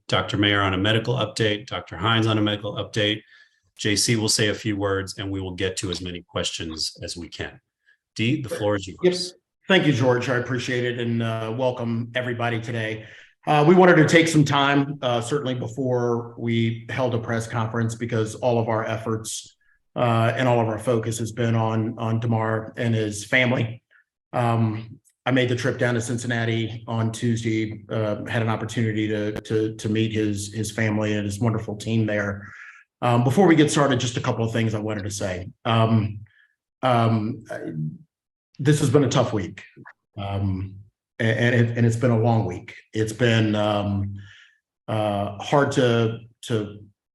Dr. Mayer on a medical update, Dr. Hines on a medical update. JC will say a few words and we will get to as many questions as we can. Dee, the floor is yours. Yep. Thank you, George. I appreciate it, and welcome everybody today. We wanted to take some time, certainly before we held a press conference, because all of our efforts and all of our focus has been on Damar and his family. I made the trip down to Cincinnati on Tuesday, had an opportunity to meet his family and his wonderful team there. Before we get started, just a couple of things I wanted to say. This has been a tough week, and it's been a long week. It's been hard to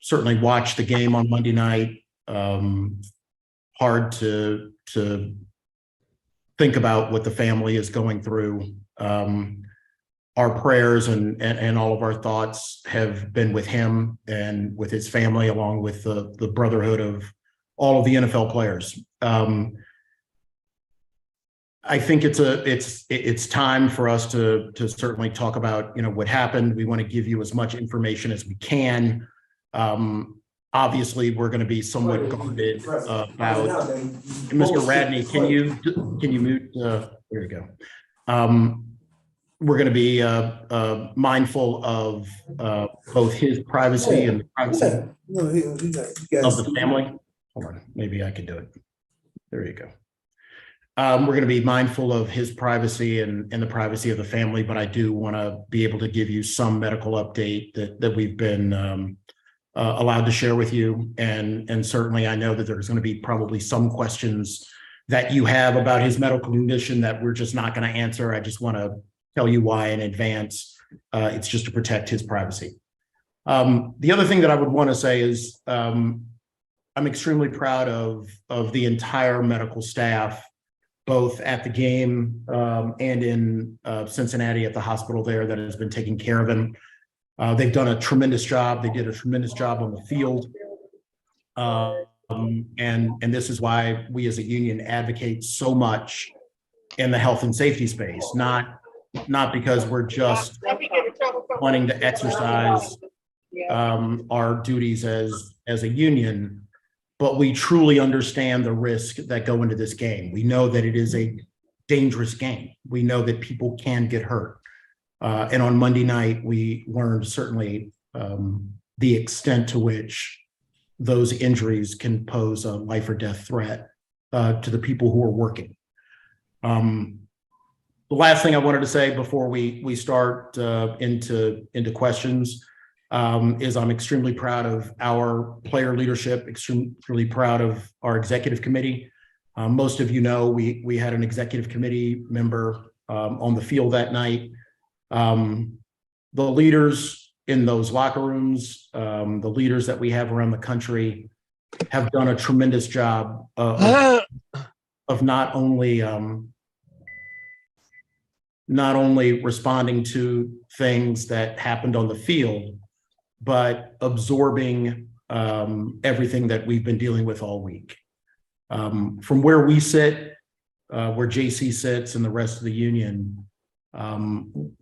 certainly watch the game on Monday night. Hard to think about what the family is going through. Our prayers and all of our thoughts have been with him and with his family, along with the brotherhood of all of the NFL players. I think it's time for us to certainly talk about what happened. We want to give you as much information as we can. Obviously, we're going to be somewhat guarded about. Mr. Radney, can you mute? There you go. We're going to be mindful of both his privacy and the privacy of the family. Hold on, maybe I can do it. There you go. We're going to be mindful of his privacy and the privacy of the family, but I do want to be able to give you some medical update that we've been allowed to share with you. And certainly I know that there's going to be probably some questions that you have about his medical condition that we're just not going to answer. I just want to tell you why in advance. It's just to protect his privacy. The other thing that I would want to say is I'm extremely proud of the entire medical staff, both at the game and in Cincinnati at the hospital there, that has been taking care of him. They've done a tremendous job. They did a tremendous job on the field. And this is why we as a union advocate so much in the health and safety space, not because we're just wanting to exercise our duties as a union, but we truly understand the risk that go into this game. We know that it is a dangerous game. We know that people can get hurt. And on Monday night, we learned certainly the extent to which those injuries can pose a life or death threat to the people who are working. The last thing I wanted to say before we start into questions is I'm extremely proud of our player leadership, extremely proud of our executive committee. Most of you know we had an executive committee member on the field that night. The leaders in those locker rooms, the leaders that we have around the country have done a tremendous job of not only responding to things that happened on the field, but absorbing everything that we've been dealing with all week. From where we sit, where JC sits and the rest of the union,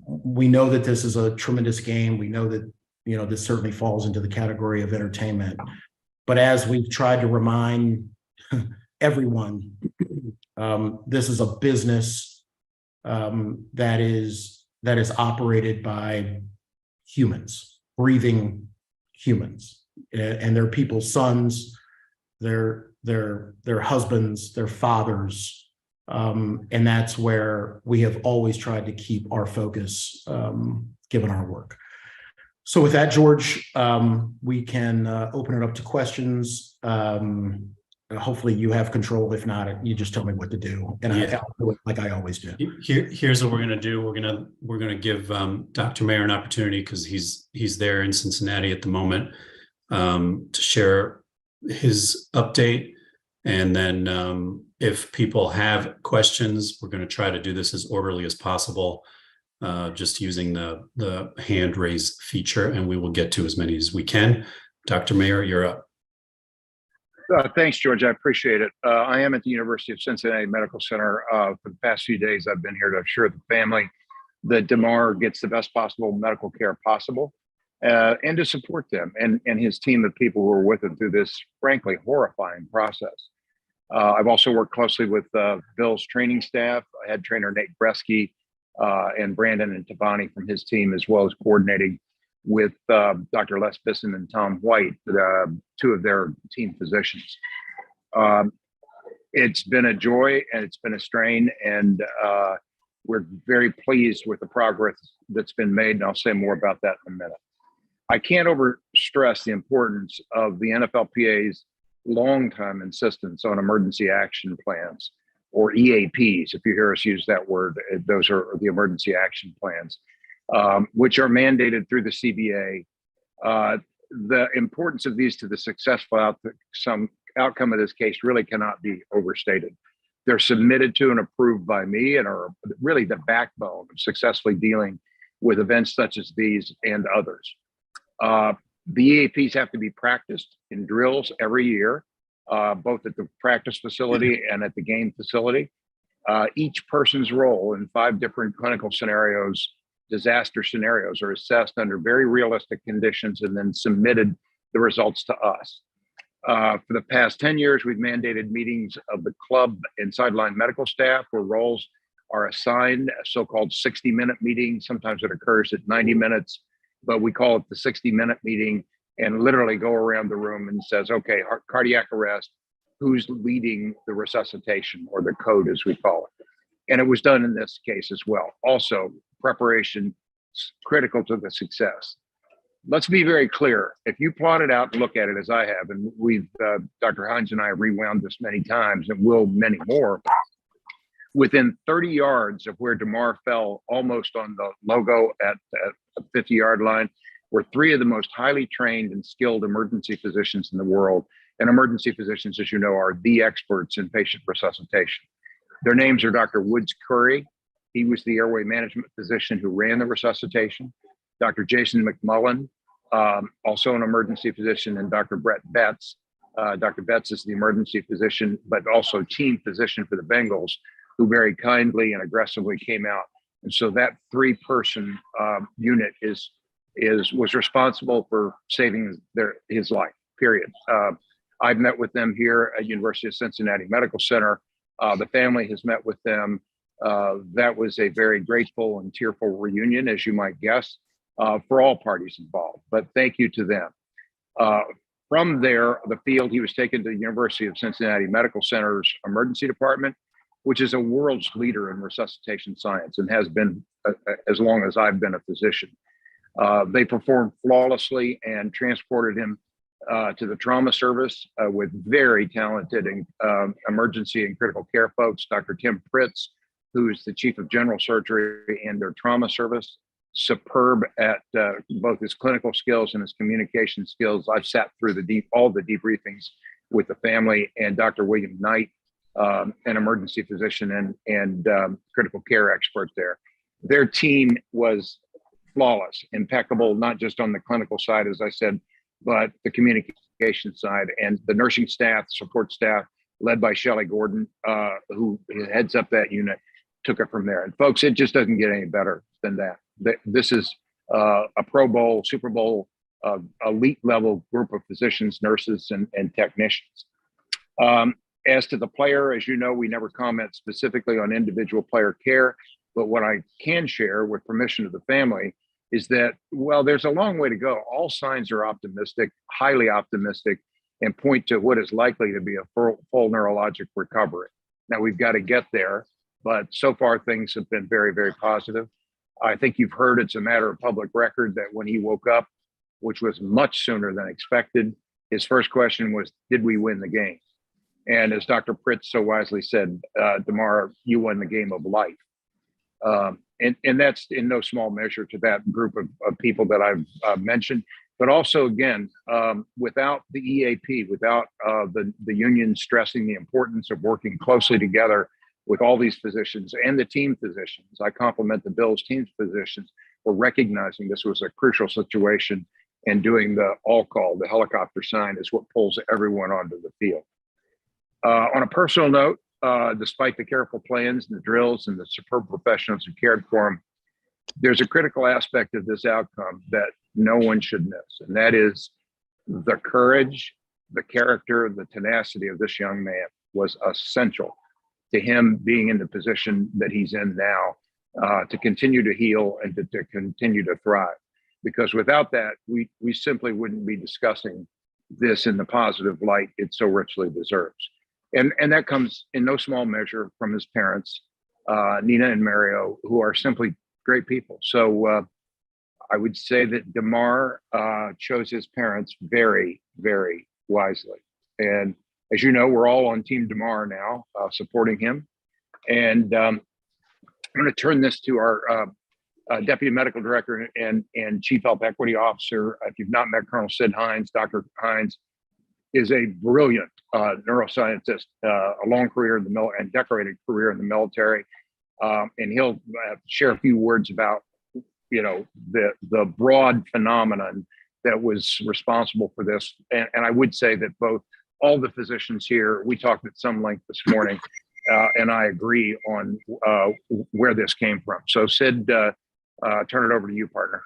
we know that this is a tremendous game. We know that, this certainly falls into the category of entertainment. But as we've tried to remind everyone, this is a business that is operated by humans, breathing humans, and they're people's sons, their husbands, their fathers. And that's where we have always tried to keep our focus, given our work. So with that, George, we can open it up to questions. Hopefully you have control. If not, you just tell me what to do, and I'll do it like I always do. Here's what we're going to do. We're going to give Dr. Mayer an opportunity, because he's there in Cincinnati at the moment, to share his update. And then if people have questions, we're going to try to do this as orderly as possible, just using the hand raise feature, and we will get to as many as we can. Dr. Mayer, you're up. Thanks, George. I appreciate it. I am at the University of Cincinnati Medical Center. For the past few days, I've been here to assure the family that Damar gets the best possible medical care possible. and to support them and his team of people who are with him through this, frankly, horrifying process. I've also worked closely with Bill's training staff, head trainer Nate Bresky, and Brandon and Tabani from his team, as well as coordinating with Dr. Les Bisson and Tom White, two of their team physicians. It's been a joy and it's been a strain, and we're very pleased with the progress that's been made, and I'll say more about that in a minute. I can't overstress the importance of the NFLPA's long-time insistence on emergency action plans, or EAPs. If you hear us use that word, those are the emergency action plans, which are mandated through the CBA. The importance of these to the successful outcome of this case really cannot be overstated. They're submitted to and approved by me and are really the backbone of successfully dealing with events such as these and others. The EAPs have to be practiced in drills every year, both at the practice facility and at the game facility. Each person's role in 5 different clinical scenarios, disaster scenarios, are assessed under very realistic conditions and then submitted the results to us. For the past 10 years, we've mandated meetings of the club and sideline medical staff where roles are assigned, a so-called 60-minute meeting. Sometimes it occurs at 90 minutes, but we call it the 60-minute meeting, and literally go around the room and says, okay, cardiac arrest, who's leading the resuscitation, or the code as we call it. And it was done in this case as well. Also, preparation is critical to the success. Let's be very clear. If you plot it out and look at it as I have, and we've, Dr. Hines and I have rewound this many times and will many more, within 30 yards of where Damar fell, almost on the logo at the 50-yard line, were 3 of the most highly trained and skilled emergency physicians in the world. And emergency physicians, as you know, are the experts in patient resuscitation. Their names are Dr. Woods Curry. He was the airway management physician who ran the resuscitation. Dr. Jason McMullen, also an emergency physician, and Dr. Brett Betts. Dr. Betts is the emergency physician, but also team physician for the Bengals, who very kindly and aggressively came out. And so that 3-person unit was responsible for saving his life, period. I've met with them here at University of Cincinnati Medical Center. The family has met with them. That was a very grateful and tearful reunion, as you might guess, for all parties involved, but thank you to them. From there, the field, he was taken to the University of Cincinnati Medical Center's emergency department, which is a world's leader in resuscitation science and has been as long as I've been a physician. They performed flawlessly and transported him to the trauma service with very talented emergency and critical care folks. Dr. Tim Pritz, who is the chief of general surgery and their trauma service, superb at both his clinical skills and his communication skills. I've sat through all the debriefings with the family, and Dr. William Knight, an emergency physician and critical care expert there. Their team was flawless, impeccable, not just on the clinical side, as I said, but the communication side, and the nursing staff, support staff, led by Shelley Gordon, who heads up that unit, took it from there. And folks, it just doesn't get any better than that. This is a Pro Bowl, Super Bowl, elite level group of physicians, nurses, and technicians. As to the player, as you know, we never comment specifically on individual player care, but what I can share with permission of the family is that, well, there's a long way to go. All signs are optimistic, highly optimistic, and point to what is likely to be a full neurologic recovery. Now, we've got to get there, but so far things have been very, very positive. I think you've heard it's a matter of public record that when he woke up, which was much sooner than expected, his first question was, did we win the game? And as Dr. Pritz so wisely said, Damar, you won the game of life. And that's in no small measure to that group of people that I've mentioned, but also, again, without the EAP, without the union stressing the importance of working closely together with all these physicians and the team physicians. I compliment the Bills team physicians for recognizing this was a crucial situation, and doing the all call, the helicopter sign, is what pulls everyone onto the field. On a personal note, despite the careful plans and the drills and the superb professionals who cared for him, there's a critical aspect of this outcome that no one should miss. And that is the courage, the character, the tenacity of this young man was essential to him being in the position that he's in now, to continue to heal and to continue to thrive. Because without that, we simply wouldn't be discussing this in the positive light it so richly deserves. And that comes in no small measure from his parents, Nina and Mario, who are simply great people. So I would say that Damar chose his parents very, very wisely. And as you know, we're all on Team Damar now, supporting him. And I'm going to turn this to our Deputy Medical Director and Chief Health Equity Officer. If you've not met Colonel Sid Hines, Dr. Hines is a brilliant neuroscientist, a long career in the and decorated career in the military. And he'll share a few words about, the broad phenomenon that was responsible for this. And I would say that all the physicians here, we talked at some length this morning, and I agree on where this came from. So Sid, turn it over to you, partner.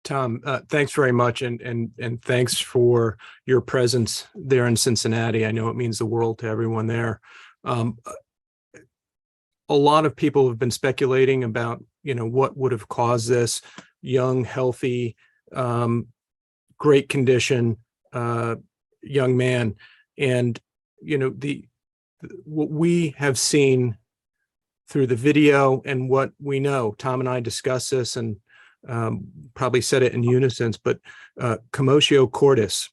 Tom, thanks very much, and thanks for your presence there in Cincinnati. I know it means the world to everyone there. A lot of people have been speculating about, what would have caused this. Young, healthy, great condition, young man, and what we have seen through the video and what we know. Tom and I discussed this and probably said it in unison, but commotio cordis,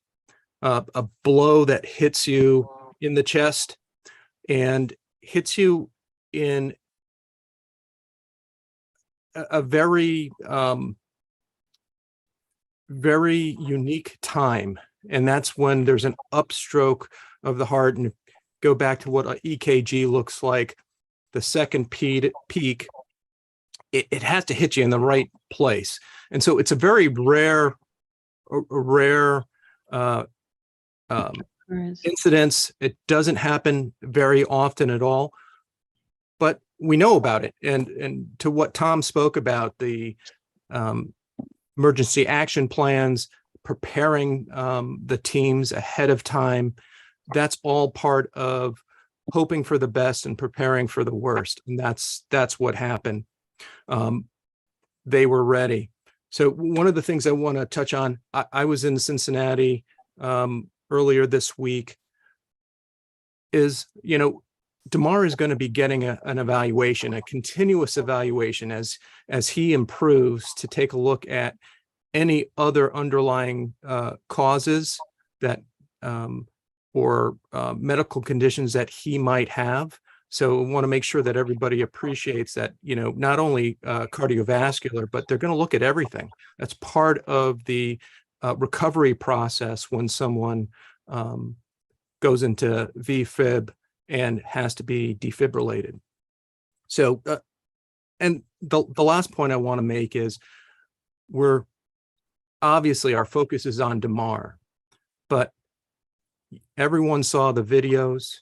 a blow that hits you in the chest and hits you in a very, very unique time. And that's when there's an upstroke of the heart. And go back to what an EKG looks like, the second peak, it has to hit you in the right place. And so it's a very rare incidence. It doesn't happen very often at all, but we know about it. And to what Tom spoke about, the emergency action plans, preparing the teams ahead of time, that's all part of hoping for the best and preparing for the worst. And that's what happened. They were ready. So one of the things I want to touch on, I was in Cincinnati earlier this week, is, Damar is going to be getting an evaluation, a continuous evaluation as he improves, to take a look at any other underlying causes that or medical conditions that he might have. So I want to make sure that everybody appreciates that, not only cardiovascular, but they're going to look at everything. That's part of the recovery process when someone goes into VFib and has to be defibrillated. So, and the last point I want to make is, we're obviously, our focus is on Damar, but everyone saw the videos.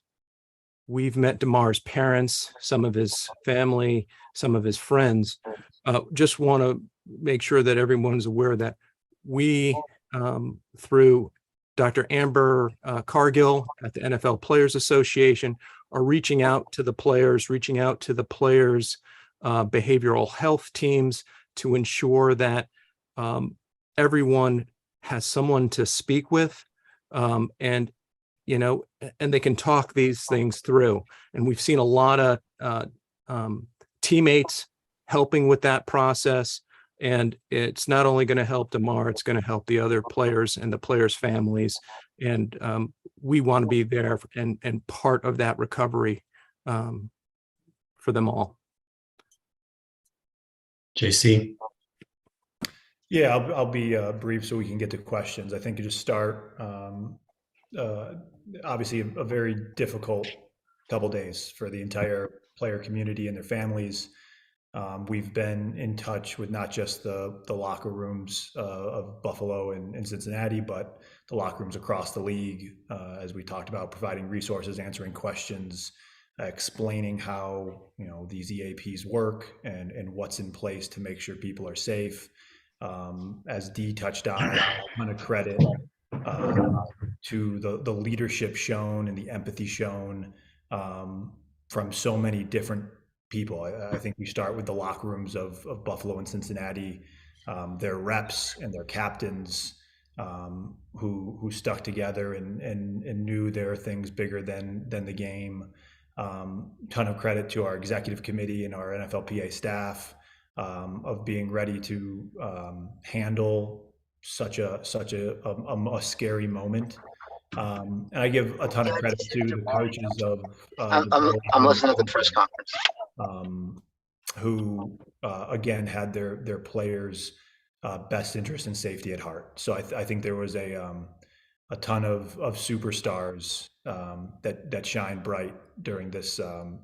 We've met Damar's parents, some of his family, some of his friends. Just want to make sure that everyone's aware that we, through Dr. Amber Cargill at the NFL Players Association, are reaching out to the players, behavioral health teams, to ensure that everyone has someone to speak with, and they can talk these things through. And we've seen a lot of teammates helping with that process. And it's not only going to help Damar, it's going to help the other players and the players' families. And we want to be there and part of that recovery for them all. JC. Yeah, I'll be brief so we can get to questions. I think to just start, obviously a very difficult couple days for the entire player community and their families. We've been in touch with not just the locker rooms of Buffalo and Cincinnati, but the locker rooms across the league, as we talked about, providing resources, answering questions, explaining how, these EAPs work and what's in place to make sure people are safe. As Dee touched on, a ton of credit to the leadership shown and the empathy shown from so many different people. I think we start with the locker rooms of Buffalo and Cincinnati, their reps and their captains who stuck together and knew there are things bigger than the game. Ton of credit to our executive committee and our NFLPA staff of being ready to handle such a scary moment. And I give a ton of credit to the coaches of I'm listening to the press conference. Who again had their players' best interest and safety at heart. So I think there was a ton of superstars that shine bright during this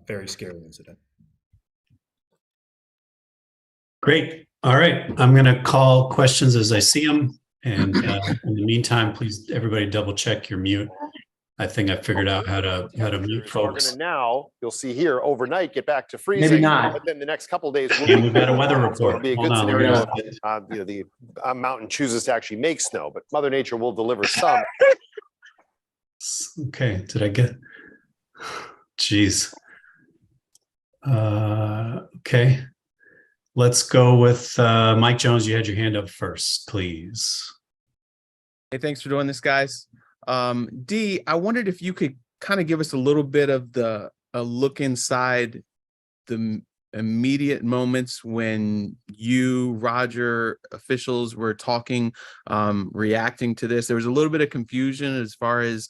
very scary incident. Great. All right. I'm going to call questions as I see them. And in the meantime, please, everybody double check your mute. I think I figured out how to mute folks. We're gonna now, you'll see here, overnight, get back to freezing. Maybe not. But then the next couple of days. And we've got a weather So it'll report. be a Hold good on, let me scenario. just- The mountain chooses to actually make snow, but Mother Nature will deliver some. Okay, did I get? Jeez. Okay, let's go with Mike Jones. You had your hand up first, please. Hey, thanks for doing this, guys. Dee, I wondered if you could kind of give us a little bit of a look inside the immediate moments when you, Roger, officials were talking, reacting to this. There was a little bit of confusion as far as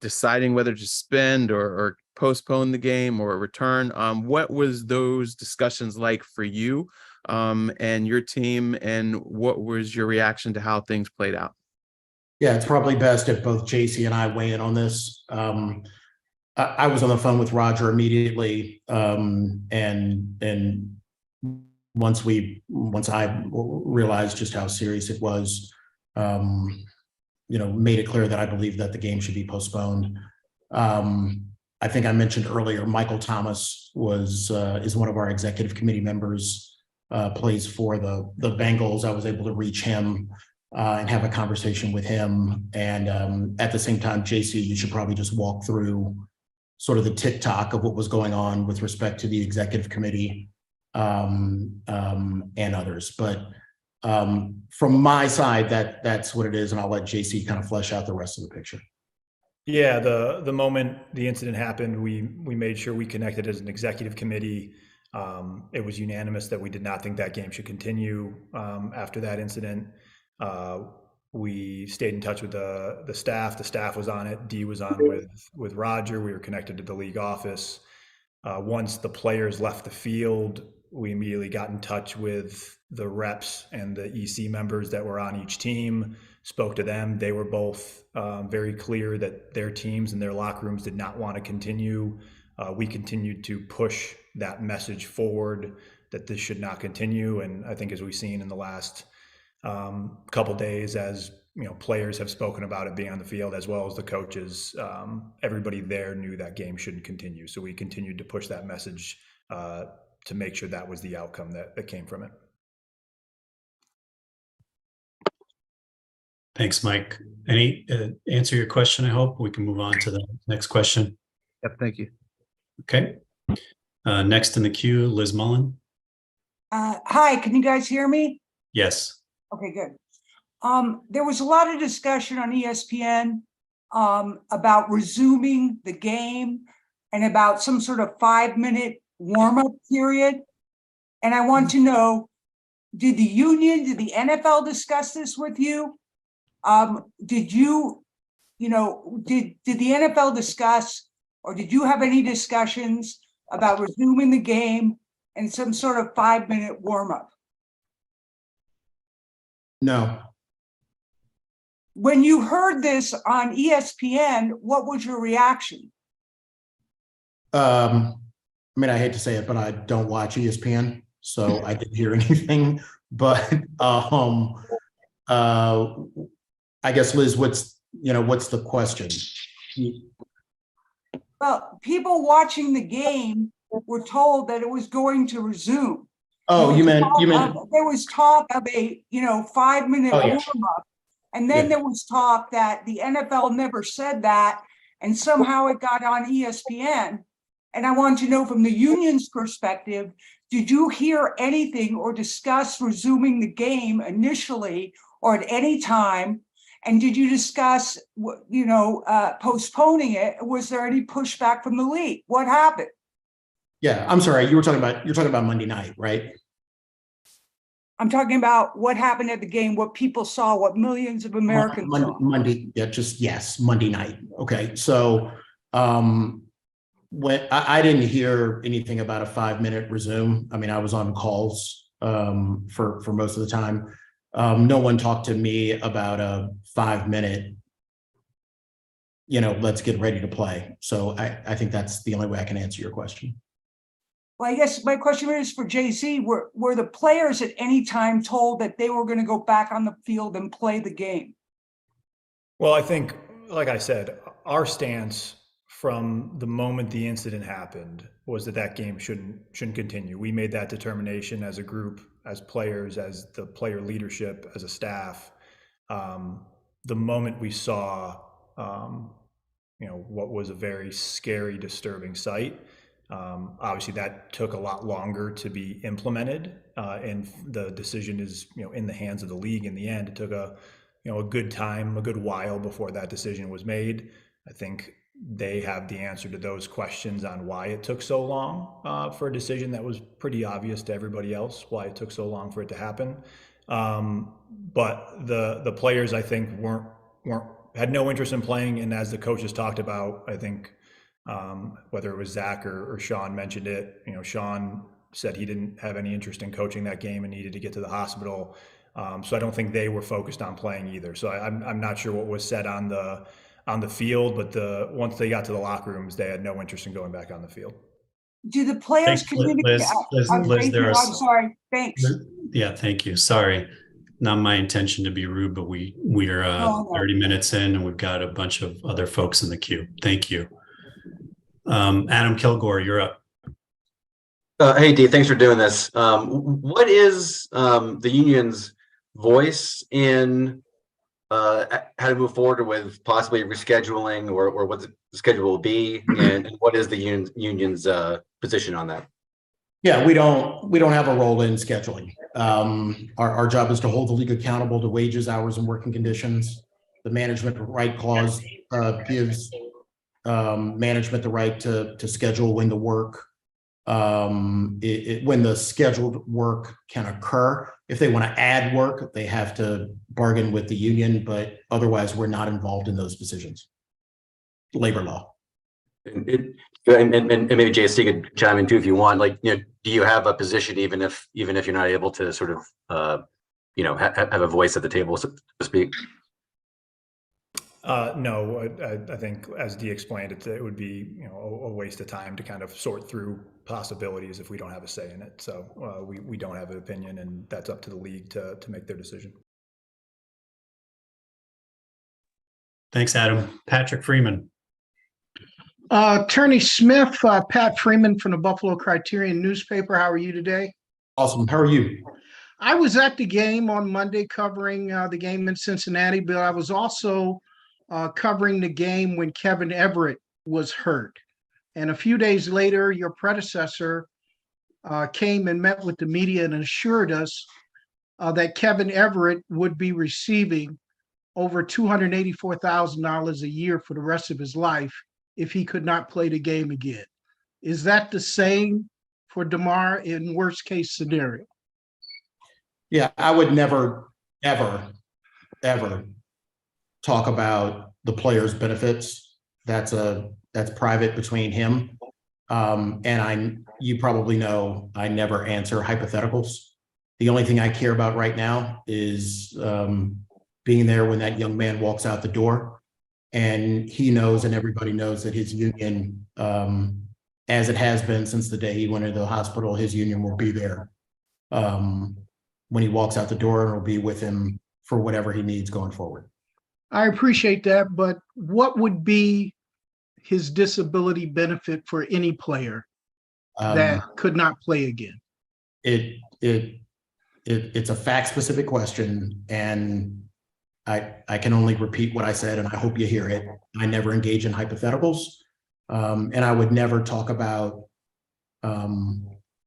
deciding whether to suspend or postpone the game or return. What was those discussions like for you and your team, and what was your reaction to how things played out? Yeah, it's probably best if both JC and I weigh in on this. I was on the phone with Roger immediately, and once I realized just how serious it was, made it clear that I believe that the game should be postponed. I think I mentioned earlier, Michael Thomas is one of our executive committee members, plays for the Bengals. I was able to reach him and have a conversation with him. And at the same time, JC, you should probably just walk through sort of the tick-tock of what was going on with respect to the executive committee and others. But from my side, that's what it is. And I'll let JC kind of flesh out the rest of the picture. Yeah, the moment the incident happened, we made sure we connected as an executive committee. It was unanimous that we did not think that game should continue after that incident. We stayed in touch with the staff. The staff was on it. Dee was on with Roger. We were connected to the league office. Once the players left the field, we immediately got in touch with the reps and the EC members that were on each team, spoke to them. They were both very clear that their teams and their locker rooms did not want to continue. We continued to push that message forward that this should not continue. And I think as we've seen in the last couple days, as players have spoken about it being on the field, as well as the coaches, everybody there knew that game shouldn't continue. So we continued to push that message to make sure that was the outcome that came from it. Thanks, Mike. Any answer your question? I hope we can move on to the next question. Yep, thank you. Okay. Next in the queue, Liz Mullen. Hi, can you guys hear me? Yes. Okay, good. There was a lot of discussion on ESPN about resuming the game and about some sort of 5-minute warm-up period. And I want to know, did the NFL discuss this with you? Did the NFL discuss, or did you have any discussions about resuming the game and some sort of 5-minute warm-up? No. When you heard this on ESPN, what was your reaction? I hate to say it, but I don't watch ESPN, so I didn't hear anything. But I guess, Liz, what's the question? Well, people watching the game were told that it was going to resume. Oh, There was talk of a, 5-minute Oh, yeah. warm up. And then Yeah. there was talk that the NFL never said that, and somehow it got on ESPN. And I want to know from the union's perspective, did you hear anything or discuss resuming the game initially or at any time? And did you discuss, postponing it? Was there any pushback from the league? What happened? Yeah, I'm sorry. You're talking about Monday night, right? I'm talking about what happened at the game, what people saw, what millions of Americans saw. Monday, yeah, yes, Monday night. Okay, so when I didn't hear anything about a 5-minute resume. I mean, I was on calls for most of the time. No one talked to me about a 5-minute, let's get ready to play. So I think that's the only way I can answer your question. Well, I guess my question is for JC, were the players at any time told that they were going to go back on the field and play the game? Well, I think, like I said, our stance from the moment the incident happened was that game shouldn't continue. We made that determination as a group, as players, as the player leadership, as a staff. The moment we saw, what was a very scary, disturbing sight, obviously that took a lot longer to be implemented, and the decision is, in the hands of the league. In the end, it took a good while before that decision was made. I think they have the answer to those questions on why it took so long for a decision that was pretty obvious to everybody else, why it took so long for it to happen. But the players, I think, had no interest in playing, and as the coaches talked about, I think whether it was Zach or Sean mentioned it, Sean said he didn't have any interest in coaching that game and needed to get to the hospital. So I don't think they were focused on playing either. So I'm not sure what was said on the field, but once they got to the locker rooms, they had no interest in going back on the field. Do the players communicate? I'm sorry. Thanks. Yeah, thank you. Sorry. Not my intention to be rude, but we're 30 minutes in and we've got a bunch of other folks in the queue. Thank you. Adam Kilgore, you're up. Hey, Dee, thanks for doing this. What is the union's voice in how to move forward with possibly rescheduling or what the schedule will be, and what is the union's position on that? Yeah, we don't have a role in scheduling. Our job is to hold the league accountable to wages, hours, and working conditions. The management right clause gives management the right to schedule when to work, when the scheduled work can occur. If they want to add work, they have to bargain with the union, but otherwise we're not involved in those decisions. Labor law. And maybe JSC could chime in too if you want. Do you have a position even if you're not able to sort of have a voice at the table, so to speak? No, I think as Dee explained, it would be a waste of time to kind of sort through possibilities if we don't have a say in it. So we don't have an opinion, and that's up to the league to make their decision. Thanks, Adam. Patrick Freeman. Attorney Smith, Pat Freeman from the Buffalo Criterion newspaper. How are you today? Awesome. How are you? I was at the game on Monday covering the game in Cincinnati, but I was also covering the game when Kevin Everett was hurt. And a few days later, your predecessor came and met with the media and assured us that Kevin Everett would be receiving over $284,000 a year for the rest of his life if he could not play the game again. Is that the same for Damar in worst case scenario? Yeah, I would never, ever talk about the player's benefits. That's private between him. And you probably know I never answer hypotheticals. The only thing I care about right now is being there when that young man walks out the door. And he knows, and everybody knows, that his union, as it has been since the day he went into the hospital, his union will be there when he walks out the door, and will be with him for whatever he needs going forward. I appreciate that, but what would be his disability benefit for any player Um, that could not play again? It's a fact-specific question, and I can only repeat what I said, and I hope you hear it. I never engage in hypotheticals, and I would never talk about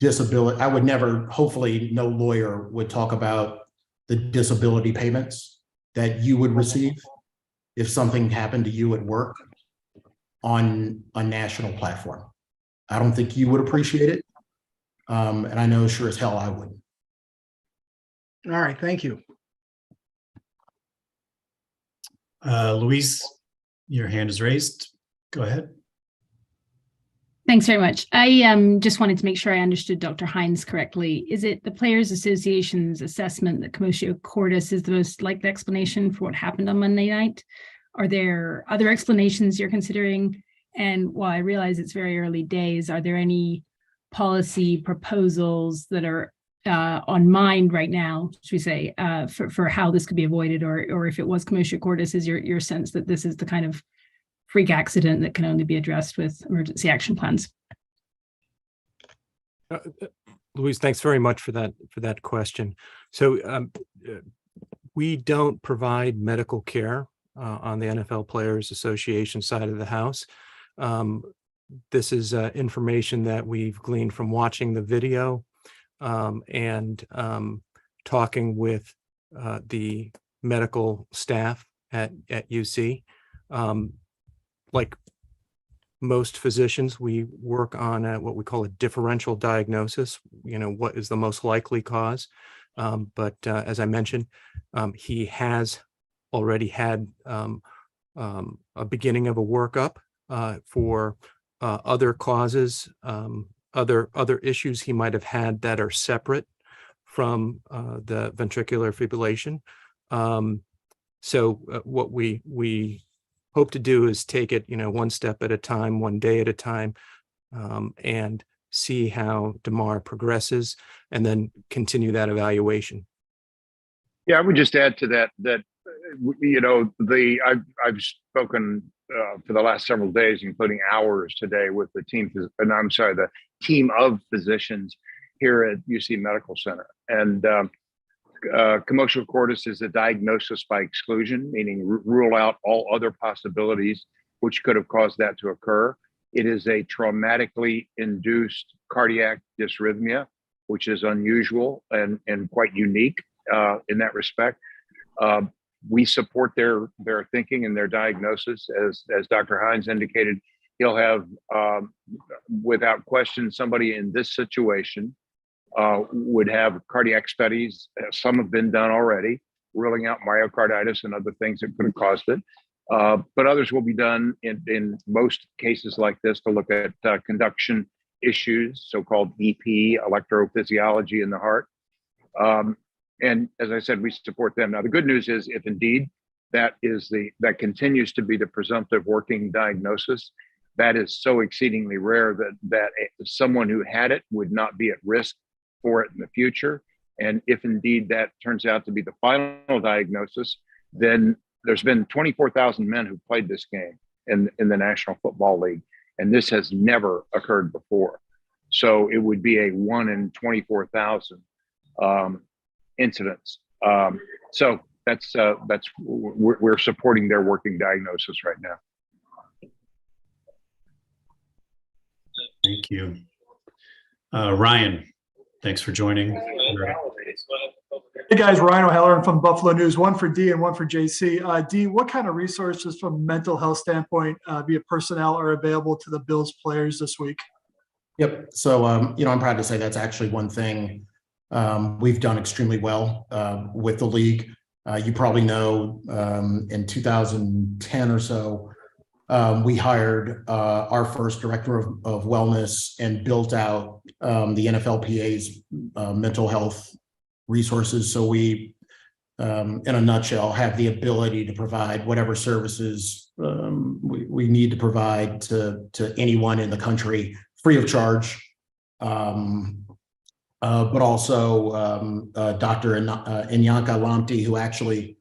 disability. I would never, hopefully no lawyer would talk about the disability payments that you would receive if something happened to you at work on a national platform. I don't think you would appreciate it. And I know sure as hell I wouldn't. All right, thank you. Louise, your hand is raised. Go ahead. Thanks very much. I just wanted to make sure I understood Dr. Hines correctly. Is it the Players Association's assessment that commotio cordis is the most likely explanation for what happened on Monday night? Are there other explanations you're considering? And while I realize it's very early days, are there any policy proposals that are on mind right now, should we say, for how this could be avoided, or if it was commotio cordis, is your sense that this is the kind of freak accident that can only be addressed with emergency action plans? Louise, thanks very much for that question. So we don't provide medical care on the NFL Players Association side of the house. This is information that we've gleaned from watching the video and talking with the medical staff at UC. Like most physicians, we work on what we call a differential diagnosis. You know, what is the most likely cause? But as I mentioned, he has already had a beginning of a workup for other causes, other issues he might have had that are separate from the ventricular fibrillation. So what we hope to do is take it, one step at a time, one day at a time, and see how Damar progresses, and then continue that evaluation. Yeah, I would just add to that I've spoken for the last several days, including hours today, with the team of physicians here at UC Medical Center, and commotio cordis is a diagnosis by exclusion, meaning rule out all other possibilities which could have caused that to occur. It is a traumatically induced cardiac dysrhythmia, which is unusual and quite unique in that respect. We support their thinking and their diagnosis. As Dr. Hines indicated, he'll have, without question, somebody in this situation would have cardiac studies. Some have been done already, ruling out myocarditis and other things that could have caused it. But others will be done in most cases like this to look at conduction issues, so-called EP, electrophysiology in the heart. And as I said, we support them. Now, the good news is, if indeed that continues to be the presumptive working diagnosis, that is so exceedingly rare that someone who had it would not be at risk for it in the future. And if indeed that turns out to be the final diagnosis, then there's been 24,000 men who played this game in the National Football League, and this has never occurred before. So it would be a 1 in 24,000 incidents. So we're supporting their working diagnosis right now. Thank you. Ryan, thanks for joining. Hey guys, Ryan O'Halloran from Buffalo News, one for D and one for JC. D, what kind of resources from a mental health standpoint, be it personnel, are available to the Bills players this week? Yep. So, I'm proud to say that's actually one thing we've done extremely well with the league. You probably know in 2010 or so, we hired our first director of wellness and built out the NFLPA's mental health resources. So we, in a nutshell, have the ability to provide whatever services we need to provide to anyone in the country free of charge. But also Dr. Inyanka Lamti, who actually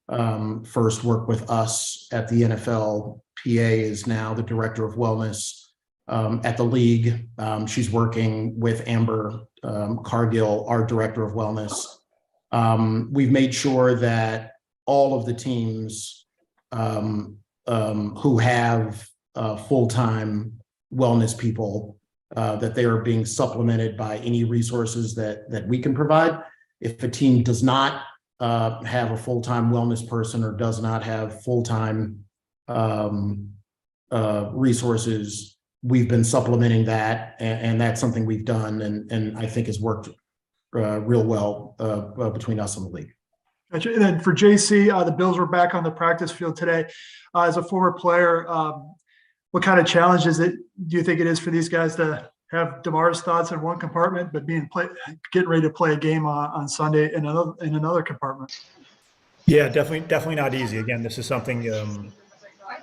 first worked with us at the NFL. PA is now the director of wellness at the league. She's working with Amber Cargill, our director of wellness. We've made sure that all of the teams who have full-time wellness people, that they are being supplemented by any resources that we can provide. If a team does not have a full-time wellness person or does not have full-time resources, we've been supplementing that, and that's something we've done, and I think has worked real well between us and the league. Gotcha. And then for JC, the Bills were back on the practice field today. As a former player, what kind of challenge do you think it is for these guys to have Damar's thoughts in one compartment, but getting ready to play a game on Sunday in another compartment? Yeah, definitely not easy. Again, this is something that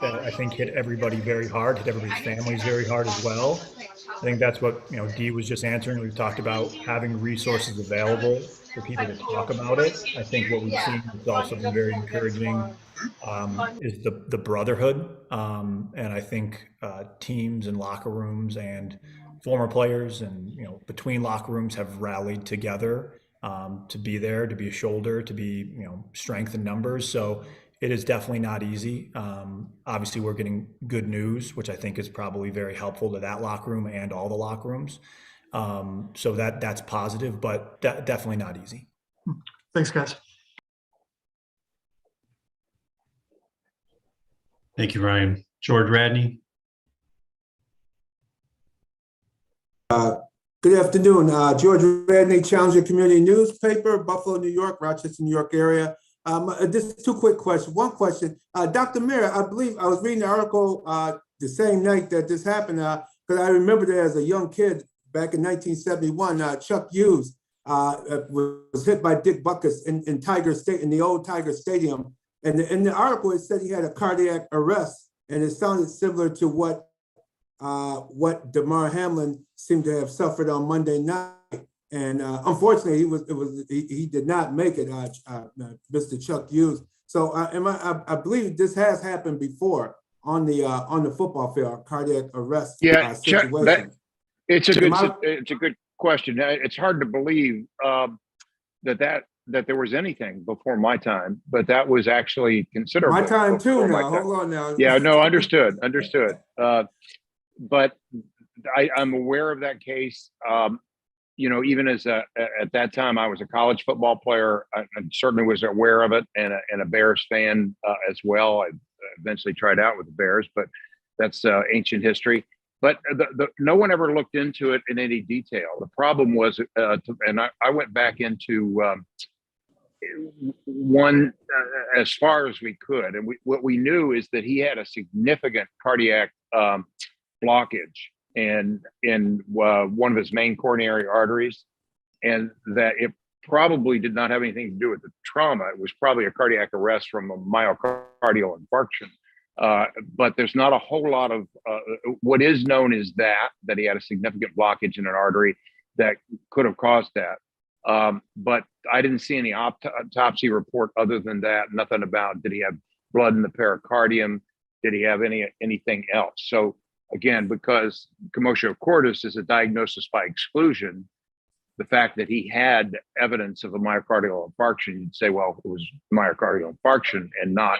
I think hit everybody very hard, hit everybody's families very hard as well. I think that's what Dee was just answering. We've talked about having resources available for people to talk about it. I think what we've seen has also been very encouraging is the brotherhood, and I think teams and locker rooms and former players and between locker rooms have rallied together to be there, to be a shoulder, to be strength in numbers. So it is definitely not easy. Obviously, we're getting good news, which I think is probably very helpful to that locker room and all the locker rooms. So that's positive, but definitely not easy. Thanks, guys. Thank you, Ryan. George Radney. Good afternoon. George Radney, Challenger Community Newspaper, Buffalo, New York, Rochester, New York area. Just two quick questions. One question, Dr. Mayer, I believe I was reading the article the same night that this happened, because I remember that as a young kid back in 1971, Chuck Hughes was hit by Dick Butkus in Tiger State, in the old Tiger Stadium. And in the article, it said he had a cardiac arrest, and it sounded similar to what Damar Hamlin seemed to have suffered on Monday night. And unfortunately, he did not make it, Mr. Chuck Hughes. So I believe this has happened before on the football field, cardiac arrest situation. It's a good question. It's hard to believe that there was anything before my time, but that was actually considerable. My time too. Now, hold on now. Yeah, no, understood. But I'm aware of that case. Even as at that time, I was a college football player. I certainly was aware of it, and a Bears fan as well. I eventually tried out with the Bears, but that's ancient history. But no one ever looked into it in any detail. The problem was, and I went back into one as far as we could, and what we knew is that he had a significant cardiac blockage in one of his main coronary arteries, and that it probably did not have anything to do with the trauma. It was probably a cardiac arrest from a myocardial infarction. But there's not a whole lot of what is known is that he had a significant blockage in an artery that could have caused that. But I didn't see any autopsy report other than that. Nothing about did he have blood in the pericardium? Did he have anything else? So again, because commotio cordis is a diagnosis by exclusion, the fact that he had evidence of a myocardial infarction, you'd say, well, it was myocardial infarction and not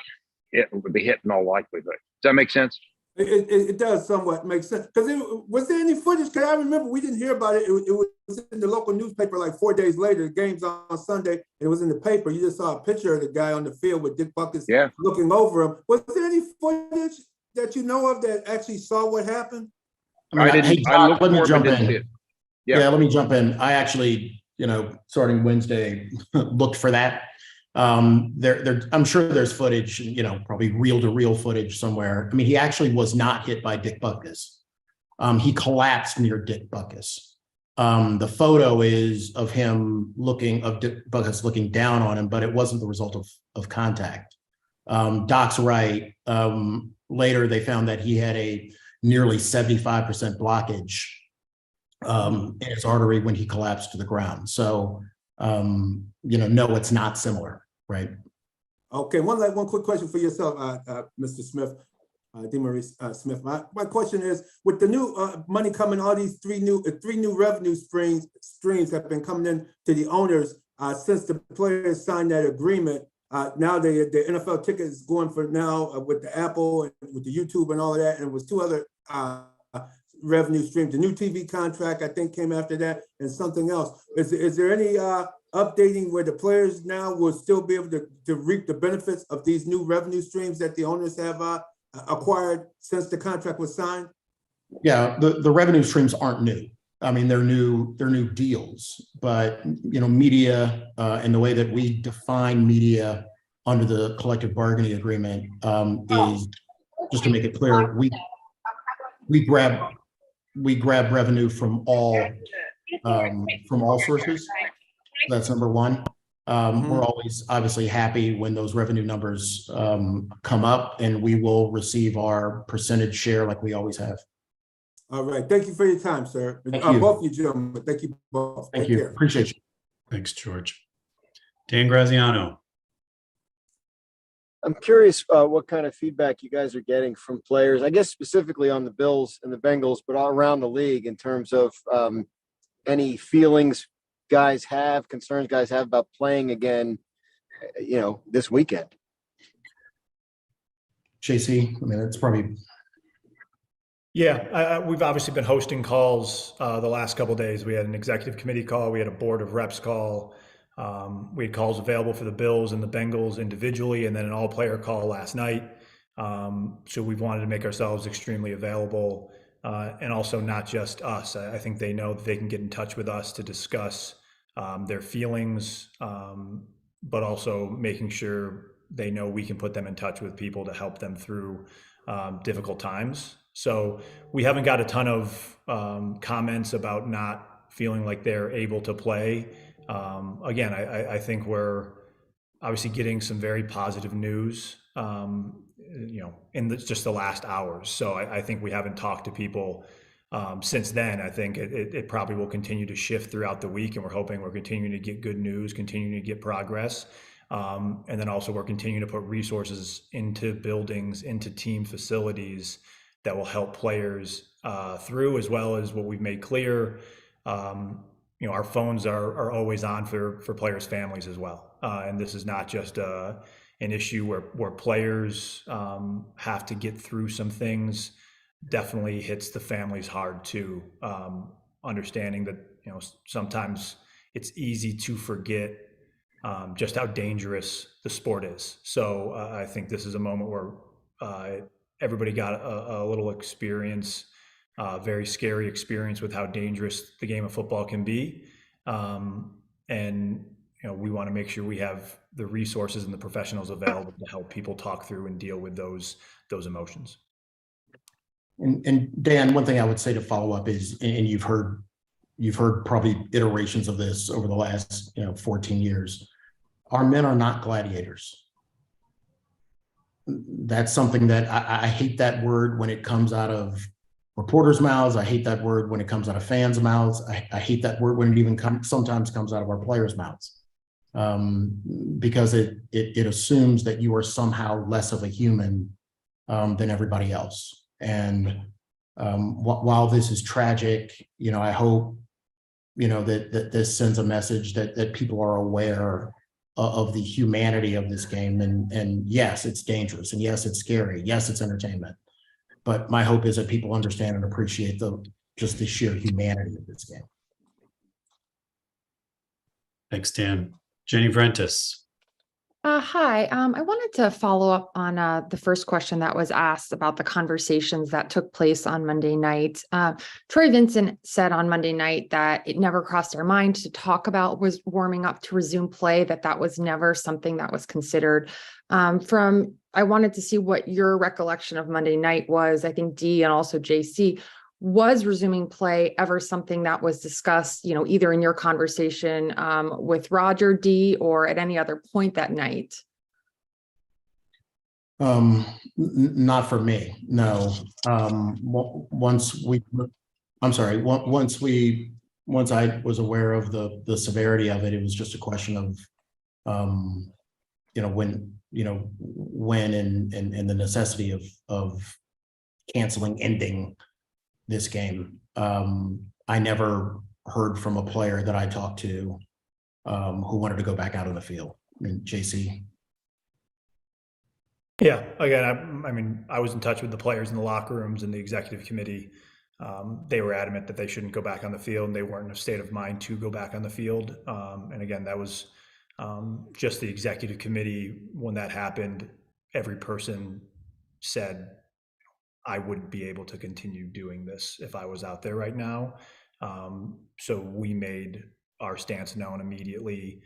it would be hit in all likelihood. Does that make sense? It does somewhat make sense. Because was there any footage? Because I remember we didn't hear about it. It was in the local newspaper like 4 days later. The game's on Sunday, and it was in the paper. You just saw a picture of the guy on the field with Dick Butkus looking over him. Was there any footage that you know of that actually saw what happened? Let me jump in. Let me jump in. I actually, starting Wednesday, looked for that. I'm sure there's footage, probably reel-to-reel footage somewhere. I mean, he actually was not hit by Dick Butkus. He collapsed near Dick Butkus. The photo is of Dick Butkus looking down on him, but it wasn't the result of contact. Doc's right. Later, they found that he had a nearly 75% blockage in his artery when he collapsed to the ground. So, no, it's not similar, right? Okay, one quick question for yourself, Mr. Smith, DeMaurice Smith. My question is, with the new money coming, all these three new revenue streams have been coming in to the owners since the players signed that agreement. Now the NFL ticket is going for now with the Apple and with the YouTube and all of that, and it was two other revenue streams. The new TV contract, I think, came after that, and something else. Is there any updating where the players now will still be able to reap the benefits of these new revenue streams that the owners have acquired since the contract was signed? Yeah, the revenue streams aren't new. I mean, they're new deals, but media and the way that we define media under the collective bargaining agreement is, just to make it clear, we grab revenue from all sources. That's number one. We're always obviously happy when those revenue numbers come up, and we will receive our percentage share like we always have. All right. Thank you for your time, sir. Thank you. Both of you gentlemen. Thank you both. Thank Take you. care. Appreciate you. Thanks, George. Dan Graziano. I'm curious what kind of feedback you guys are getting from players, I guess specifically on the Bills and the Bengals, but all around the league in terms of any feelings guys have, concerns guys have about playing again, this weekend. JC, I mean, it's probably. Yeah, we've obviously been hosting calls the last couple of days. We had an executive committee call. We had a board of reps call. We had calls available for the Bills and the Bengals individually, and then an all-player call last night. So we've wanted to make ourselves extremely available, and also not just us. I think they know that they can get in touch with us to discuss their feelings, but also making sure they know we can put them in touch with people to help them through difficult times. So we haven't got a ton of comments about not feeling like they're able to play. Again, I think we're obviously getting some very positive news, in just the last hours. So I think we haven't talked to people since then. I think it probably will continue to shift throughout the week, and we're hoping we're continuing to get good news, continuing to get progress. And then also we're continuing to put resources into buildings, into team facilities that will help players through, as well as what we've made clear. Our phones are always on for players' families as well. And this is not just an issue where players have to get through some things. Definitely hits the families hard too. Understanding that, sometimes it's easy to forget just how dangerous the sport is. So I think this is a moment where everybody got a little experience, very scary experience with how dangerous the game of football can be. And we want to make sure we have the resources and the professionals available to help people talk through and deal with those emotions. And Dan, one thing I would say to follow up is, and you've heard probably iterations of this over the last 14 years, our men are not gladiators. That's something that I hate that word when it comes out of reporters' mouths. I hate that word when it comes out of fans' mouths. I hate that word when it even sometimes comes out of our players' mouths, because it assumes that you are somehow less of a human than everybody else. And while this is tragic, I hope that this sends a message that people are aware of the humanity of this game. And yes, it's dangerous, and yes, it's scary. Yes, it's entertainment. But my hope is that people understand and appreciate just the sheer humanity of this game. Thanks, Dan. Jenny Vrentis. Hi, I wanted to follow up on the first question that was asked about the conversations that took place on Monday night. Troy Vincent said on Monday night that it never crossed their mind to talk about was warming up to resume play, that was never something that was considered. I wanted to see what your recollection of Monday night was. I think Dee and also JC, was resuming play ever something that was discussed, either in your conversation with Roger, Dee, or at any other point that night? Not for me, no. Once I was aware of the severity of it, it was just a question of when and the necessity of ending this game. I never heard from a player that I talked to who wanted to go back out on the field. I mean, JC. Yeah, again, I mean, I was in touch with the players in the locker rooms and the executive committee. They were adamant that they shouldn't go back on the field, and they weren't in a state of mind to go back on the field. And again, that was just the executive committee. When that happened, every person said, I wouldn't be able to continue doing this if I was out there right now. So we made our stance known immediately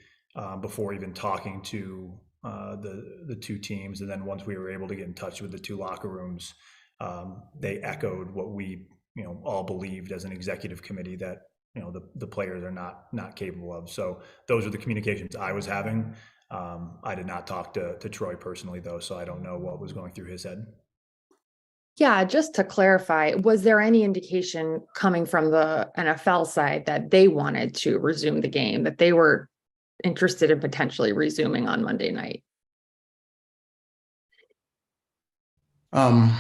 before even talking to the two teams. And then once we were able to get in touch with the two locker rooms, they echoed what we all believed as an executive committee, that the players are not capable of. So those are the communications I was having. I did not talk to Troy personally, though, so I don't know what was going through his head. Yeah, just to clarify, was there any indication coming from the NFL side that they wanted to resume the game, that they were interested in potentially resuming on Monday night? I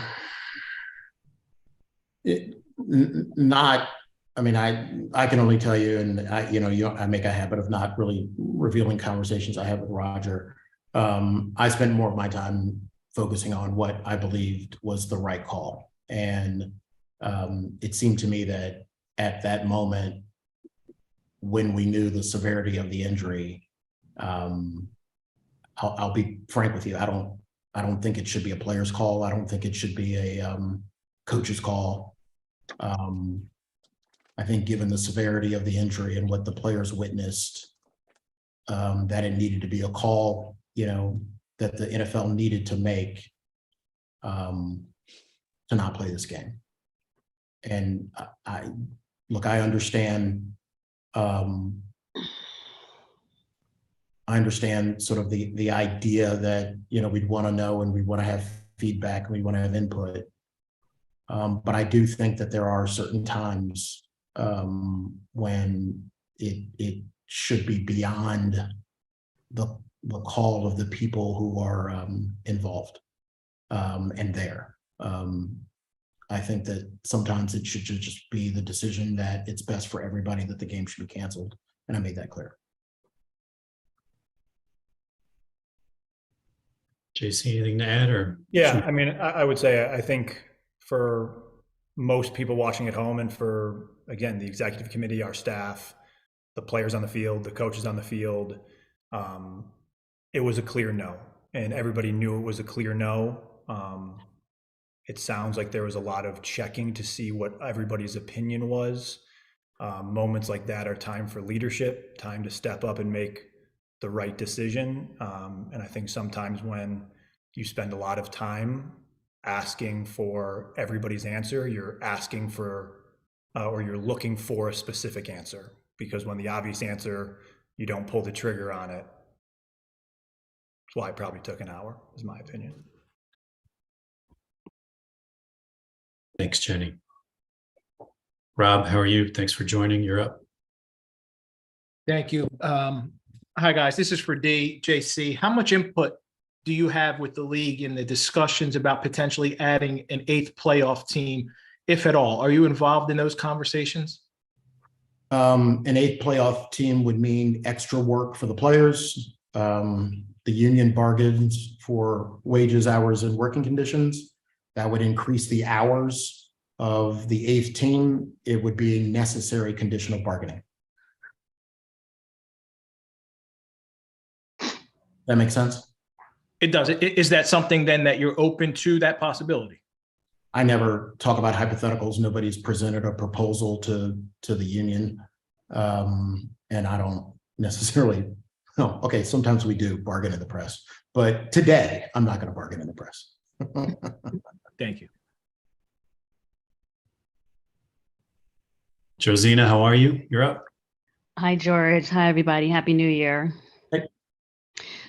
mean, I can only tell you, and I make a habit of not really revealing conversations I have with Roger. I spent more of my time focusing on what I believed was the right call. And it seemed to me that at that moment, when we knew the severity of the injury, I'll be frank with you, I don't think it should be a player's call. I don't think it should be a coach's call. I think given the severity of the injury and what the players witnessed, that it needed to be a call, that the NFL needed to make to not play this game. And I understand. I understand sort of the idea that we'd want to know and we want to have feedback and we want to have input. But I do think that there are certain times when it should be beyond the call of the people who are involved and there. I think that sometimes it should just be the decision that it's best for everybody that the game should be canceled. And I made that clear. JC, anything to add? Or yeah, I mean, I would say I think for most people watching at home, and for, again, the executive committee, our staff, the players on the field, the coaches on the field, it was a clear no, and everybody knew it was a clear no. It sounds like there was a lot of checking to see what everybody's opinion was. Moments like that are time for leadership, time to step up and make the right decision. And I think sometimes when you spend a lot of time asking for everybody's answer, you're asking for, or you're looking for a specific answer, because when the obvious answer, you don't pull the trigger on it. That's why it probably took an hour, is my opinion. Thanks, Jenny. Rob, how are you? Thanks for joining. You're up. Thank you. Hi, guys. This is for JC. How much input do you have with the league in the discussions about potentially adding an 8th playoff team, if at all? Are you involved in those conversations? An 8th playoff team would mean extra work for the players. The union bargains for wages, hours, and working conditions. That would increase the hours of the 8th team. It would be a necessary condition of bargaining. That makes sense? It does. Is that something then that you're open to, that possibility? I never talk about hypotheticals. Nobody's presented a proposal to the union. And I don't necessarily, no, okay, sometimes we do bargain in the press, but today I'm not going to bargain in the press. Thank you. Josina, how are you? You're up. Hi, George. Hi, everybody. Happy New Year. Hey.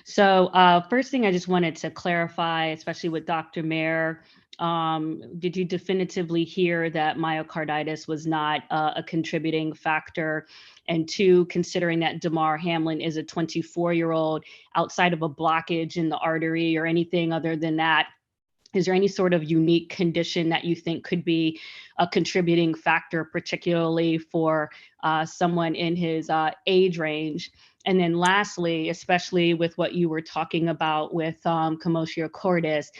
So first thing I just wanted to clarify, especially with Dr. Mayer, did you definitively hear that myocarditis was not a contributing factor? And two, considering that Damar Hamlin is a 24-year-old, outside of a blockage in the artery or anything other than that, is there any sort of unique condition that you think could be a contributing factor, particularly for someone in his age range? And then lastly, especially with what you were talking about with commotio cordis,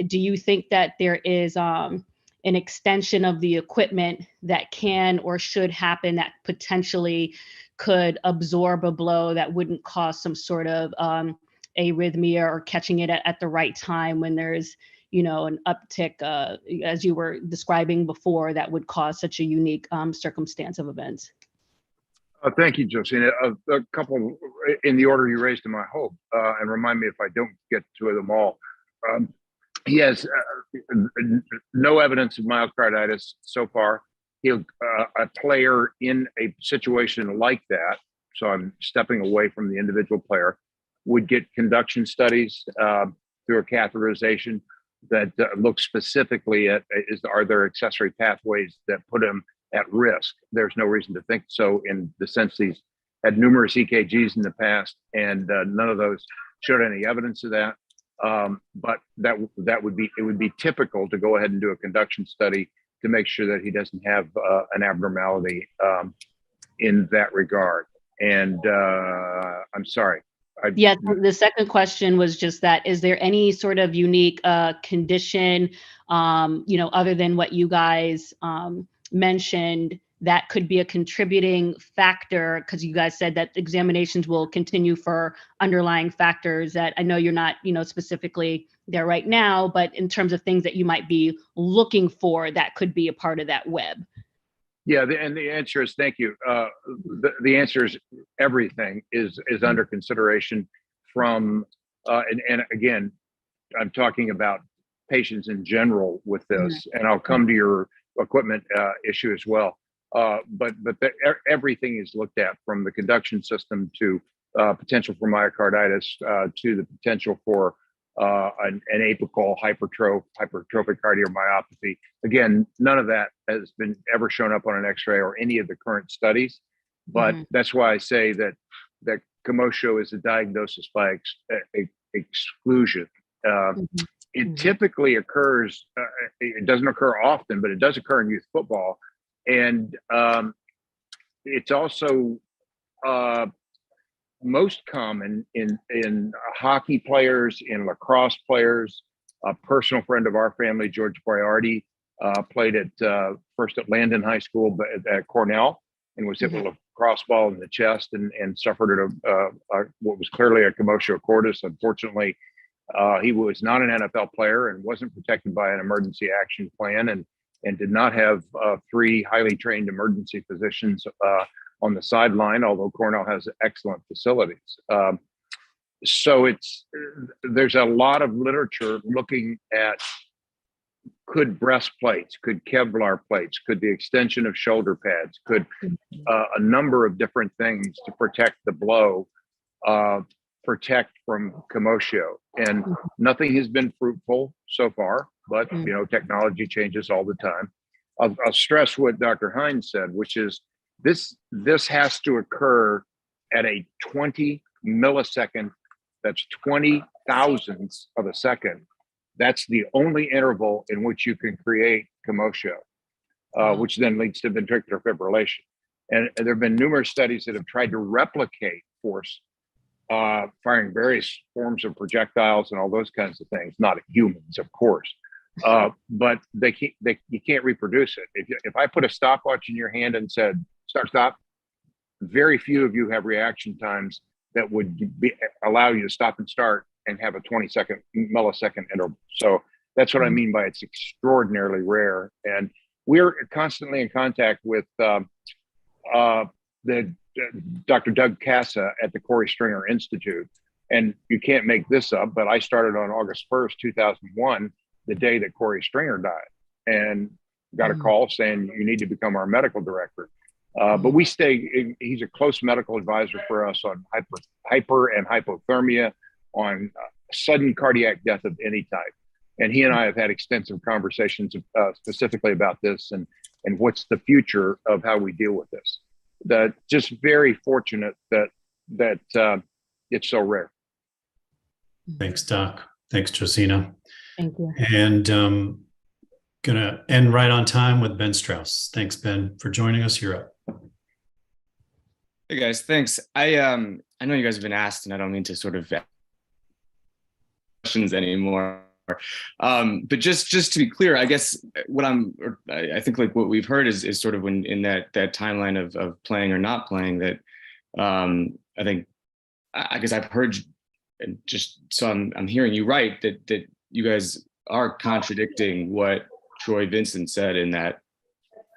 do you think that there is an extension of the equipment that can or should happen that potentially could absorb a blow that wouldn't cause some sort of arrhythmia, or catching it at the right time when there's, you know, an uptick, as you were describing before, that would cause such a unique circumstance of events? Thank you, Josina. A couple in the order you raised them, I hope, and remind me if I don't get to them all. Yes, no evidence of myocarditis so far. A player in a situation like that, so I'm stepping away from the individual player, would get conduction studies through a catheterization that look specifically at are there accessory pathways that put him at risk. There's no reason to think so, in the sense he's had numerous EKGs in the past, and none of those showed any evidence of that. But it would be typical to go ahead and do a conduction study to make sure that he doesn't have an abnormality in that regard. And I'm sorry. Yeah, the second question was just that, is there any sort of unique condition, you know, other than what you guys mentioned, that could be a contributing factor? Because you guys said that examinations will continue for underlying factors that I know you're not, you know, specifically there right now, but in terms of things that you might be looking for that could be a part of that web. Yeah, and the answer is thank you. The answer is everything is under consideration from, and again, I'm talking about patients in general with this, and I'll come to your equipment issue as well. But everything is looked at, from the conduction system to potential for myocarditis to the potential for an apical hypertrophic cardiomyopathy. Again, none of that has been ever shown up on an X-ray or any of the current studies, but that's why I say that commotio is a diagnosis by exclusion. It typically occurs, it doesn't occur often, but it does occur in youth football. And it's also most common in hockey players, in lacrosse players. A personal friend of our family, George Boyardi, played first at Landon High School, but at Cornell, and was hit with a lacrosse ball in the chest and suffered what was clearly a commotio cordis. Unfortunately, he was not an NFL player and wasn't protected by an emergency action plan, and did not have 3 highly trained emergency physicians on the sideline, although Cornell has excellent facilities. So there's a lot of literature looking at, could breastplates, could Kevlar plates, could the extension of shoulder pads, could a number of different things to protect the blow, protect from commotio. And nothing has been fruitful so far, but you know, technology changes all the time. I'll stress what Dr. Hines said, which is this has to occur at a 20 millisecond, that's 20 thousandths of a second. That's the only interval in which you can create commotio, which then leads to ventricular fibrillation. And there have been numerous studies that have tried to replicate force, firing various forms of projectiles and all those kinds of things, not humans, of course. But you can't reproduce it. If I put a stopwatch in your hand and said, stop, very few of you have reaction times that would allow you to stop and start and have a millisecond interval. So that's what I mean by it's extraordinarily rare. And we're constantly in contact with Dr. Doug Casa at the Corey Stringer Institute. And you can't make this up, but I started on August 1st, 2001, the day that Corey Stringer died, and got a call saying, you need to become our medical director. But he's a close medical advisor for us on hyper and hypothermia, on sudden cardiac death of any type. And he and I have had extensive conversations specifically about this and what's the future of how we deal with this. That just very fortunate that it's so rare. Thanks, Doc. Thanks, Josina. Thank you. And gonna end right on time with Ben Strauss. Thanks, Ben, for joining us. You're up. Hey guys, thanks. I know you guys have been asked, and I don't mean to sort of questions anymore. But just to be clear, I guess I think like what we've heard is sort of when in that timeline of playing or not playing, that I think I guess I've heard, and just so I'm hearing you right, that you guys are contradicting what Troy Vincent said, in that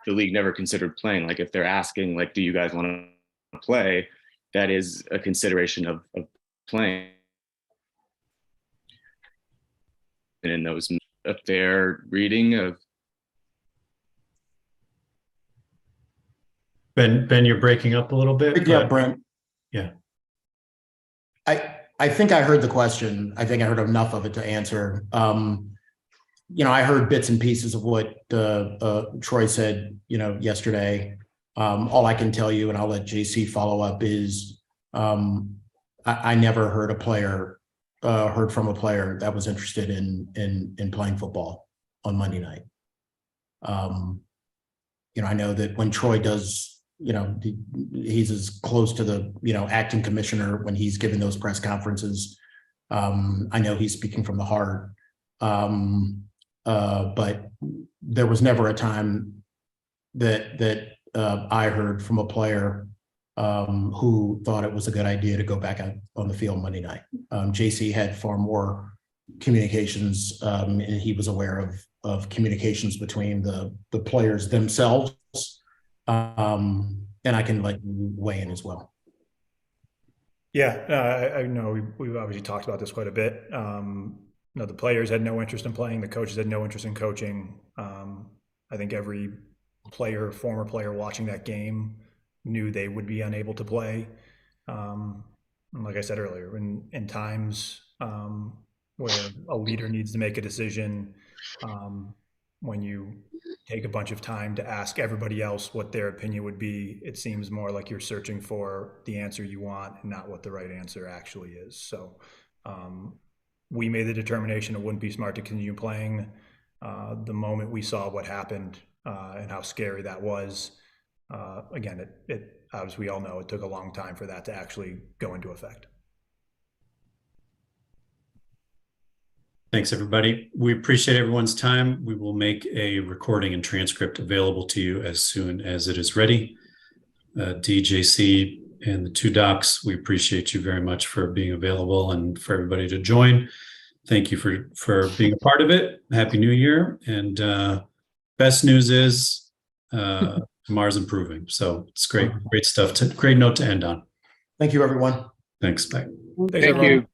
the league never considered playing. Like if they're asking, like, do you guys want to play, that is a consideration of playing. And in those, a fair reading of Ben, you're breaking up a little bit. Yeah, Brent. Yeah. I think I heard the question. I think I heard enough of it to answer. I heard bits and pieces of what Troy said, yesterday. All I can tell you, and I'll let JC follow up, is I never heard from a player that was interested in playing football on Monday night. I know that when Troy does, he's as close to the, acting commissioner when he's giving those press conferences. I know he's speaking from the heart. But there was never a time that I heard from a player who thought it was a good idea to go back out on the field Monday night. JC had far more communications, and he was aware of communications between the players themselves. And I can let you weigh in as well. Yeah, I know we've obviously talked about this quite a bit. The players had no interest in playing. The coaches had no interest in coaching. I think every former player watching that game knew they would be unable to play. And like I said earlier, in times where a leader needs to make a decision, when you take a bunch of time to ask everybody else what their opinion would be, it seems more like you're searching for the answer you want and not what the right answer actually is. So we made the determination it wouldn't be smart to continue playing. The moment we saw what happened and how scary that was, again, it as we all know, it took a long time for that to actually go into effect. Thanks, everybody. We appreciate everyone's time. We will make a recording and transcript available to you as soon as it is ready. DJC and the two docs, we appreciate you very much for being available and for everybody to join. Thank you for being a part of it. Happy New Year. And best news is Damar's improving. So it's great stuff. Great note to end on. Thank you, everyone. Thanks. Bye. Thank you.